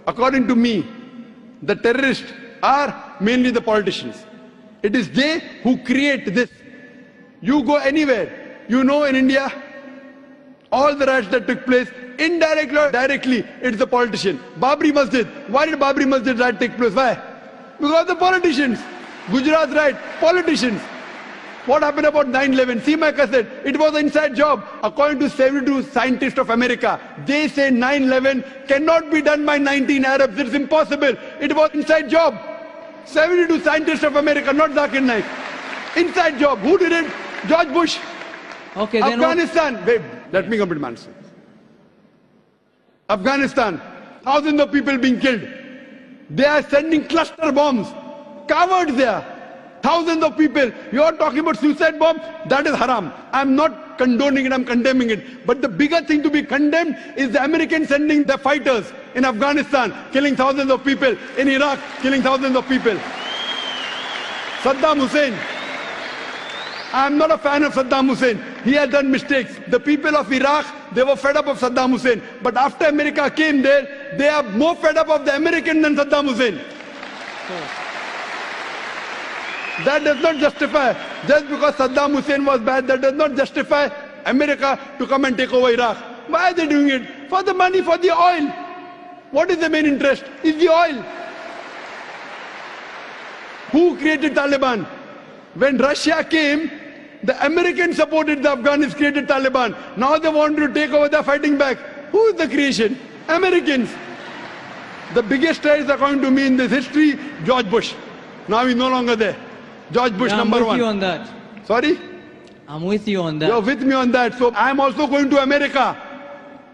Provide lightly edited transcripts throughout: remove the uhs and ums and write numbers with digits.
according to me, the terrorists are mainly the politicians. It is they who create this. You go anywhere, you know, in India, all the riots that took place, indirectly or directly, it's the politician. Babri Masjid. Why did Babri Masjid riot take place? Why? Because the politicians. Gujarat riot, politicians. What happened about 9/11? See my cassette. It was an inside job. According to 72 scientists of America, they say 9/11 cannot be done by 19 Arabs. It's impossible. It was inside job. 72 scientists of America, not Zakir Naik. Inside job. Who did it? George Bush. Okay, Afghanistan. Wait, let me complete my answer. Afghanistan. Thousands of people being killed. They are sending cluster bombs. Cowards there. Thousands of people. You are talking about suicide bomb? That is haram. I'm not condoning it, I'm condemning it. But the bigger thing to be condemned is the Americans sending their fighters in Afghanistan, killing thousands of people. In Iraq, killing thousands of people. Saddam Hussein. I'm not a fan of Saddam Hussein. He has done mistakes. The people of Iraq, they were fed up of Saddam Hussein. But after America came there, they are more fed up of the American than Saddam Hussein. That does not justify, just because Saddam Hussein was bad, that does not justify America to come and take over Iraq. Why are they doing it? For the money, for the oil. What is the main interest? Is the oil. Who created Taliban? When Russia came, the Americans supported the Afghans, created Taliban. Now they want to take over, they're fighting back. Who is the creation? Americans. The biggest terrorist, according to me, in this history, George Bush. Now he's no longer there. George Bush, number one. I'm with you on that. Sorry? I'm with you on that. You're with me on that. So I'm also going to America.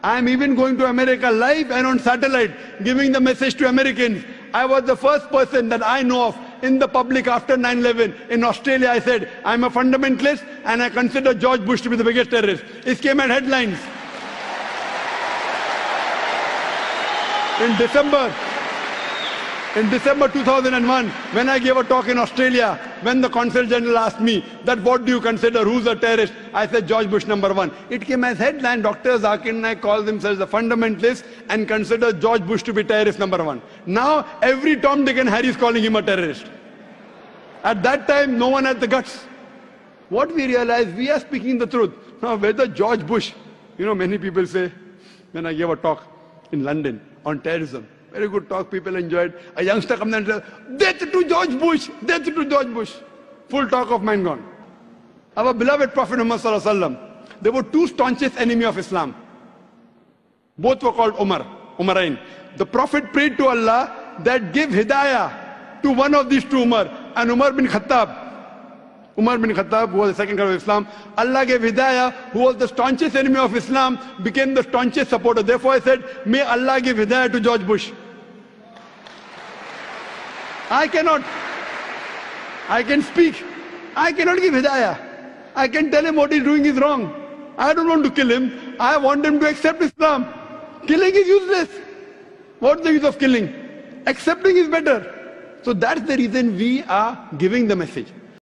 I'm even going to America live and on satellite, giving the message to Americans. I was the first person that I know of in the public after 9/11 in Australia. I said, I'm a fundamentalist and I consider George Bush to be the biggest terrorist. It came at headlines. In December 2001, when I gave a talk in Australia, when the Consul General asked me that what do you consider, who's a terrorist? I said George Bush number one. It came as headline, Dr. Zakir Naik calls himself a fundamentalist and considers George Bush to be terrorist number one. Now every Tom, Dick and Harry is calling him a terrorist. At that time, no one had the guts. What we realized, we are speaking the truth. Now whether George Bush, you know, many people say, when I gave a talk in London on terrorism, very good talk, people enjoyed. A youngster comes and says, death to George Bush, death to George Bush. Full talk of mine gone. Our beloved Prophet Muhammad Sallallahu Alaihi Wasallam, there were two staunchest enemies of Islam. Both were called Umarain. The Prophet prayed to Allah that give hidayah to one of these two Umar, and Umar bin Khattab. Umar bin Khattab, who was the second caliph of Islam, Allah gave hidayah, who was the staunchest enemy of Islam, became the staunchest supporter. Therefore I said, may Allah give hidayah to George Bush. I cannot. I can speak. I cannot give hidayah. I can tell him what he's doing is wrong. I don't want to kill him. I want him to accept Islam. Killing is useless. What's the use of killing? Accepting is better. So that's the reason we are giving the message.